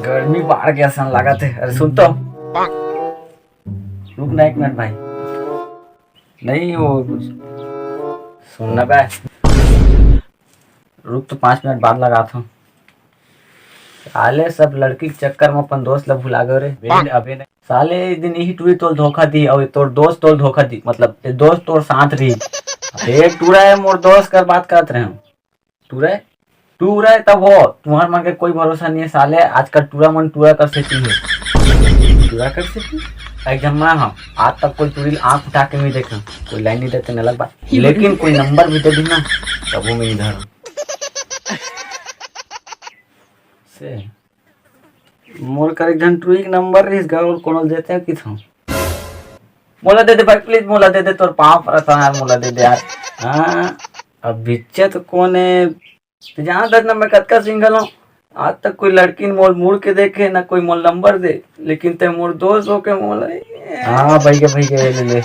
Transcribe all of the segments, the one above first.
गर्मी बाहर गया सन लगा थे। अरे सुन तो, रुक ना एक मिनट भाई। नहीं वो सुनना बे, रुक तो 5 मिनट बाद लगा था। साले सब लड़की के चक्कर में अपन दोस्त ला भुला गए रे। अबे नहीं साले इस दिन यही टूरी तोल धोखा दी और तोर दोस्त तोल धोखा दी, मतलब ये दोस्त तोर साथ रही। एक टूरा है मोर दोस्त कर बात करत रहे हम। टूरा है तब हो तुम्हार मन के कोई भरोसा नहीं है साले। आजकल टूरा मन टूरा कर सकती है, टूरा कर सकती एग्जाम में। हम आज तक कोई टूरी आंख उठा के नहीं देखा, कोई लाइन नहीं देते न अलग बात, लेकिन कोई नंबर भी दे दी ना तब मैं इधर से मोर कर एक जन टूरी नंबर रिस गा और कोनो देते हैं किथों। मोला दे दे भाई प्लीज, मोला दे दे, तोर पाँव पड़ता यार, मोला दे दे यार। हाँ अब बिच्चे तो कौन है जहाँ तक ना मैं कतका सिंगल हूँ, आज तक कोई लड़की मोल मुड़ के देखे ना कोई मोल नंबर दे, लेकिन ते मोर दोस्त हो के मोल। हाँ भाई के ले ले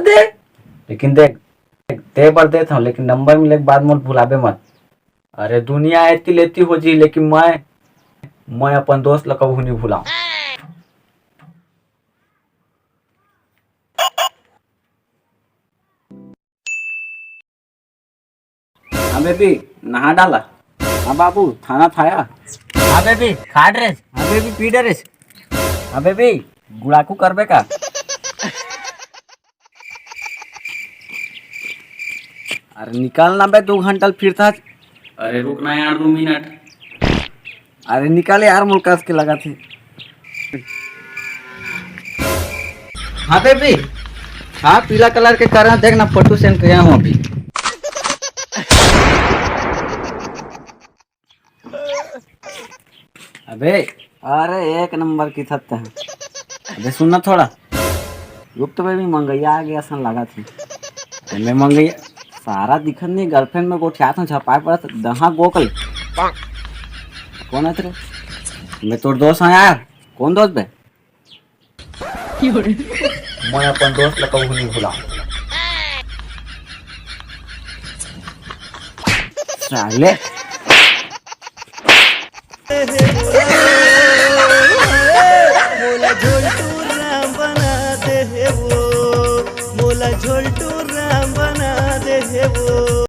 दे, लेकिन देख दे पर देता हूँ, लेकिन नंबर मिले के बाद मोल भुलाबे मत। अरे दुनिया ऐती लेती हो जी, लेकिन मैं अपन दोस्त ला कबू नहीं भुलाऊं। हाँ बेबी नहा डाला। हाँ बाबू खाना खाया। हाँ बेबी खा ड्रेस। हाँ बेबी पी ड्रेस। हाँ बेबी गुड़ाकू करबे का। अरे निकालना बे 2 घंटा फिर था। अरे रुकना यार 2 मिनट। अरे निकाले यार मुल्कास के लगा थे। हाँ बेबी हाँ पीला कलर के कर देखना फोटो सेंड किया हूँ अभी। अबे अरे एक नंबर की थत्ता है। अबे सुनना थोड़ा रुक तो बेबी, मंगैया आ गया सन लगा थी। मैं मंगैया सारा दिखत नहीं, गर्लफ्रेंड में गोठिया था छपाए पड़ा दहा गोकल। कौन है तेरे? मैं तोर दोस्त है यार। कौन दोस्त बे? मैं अपन दोस्त ला कबू नहीं भुला साले।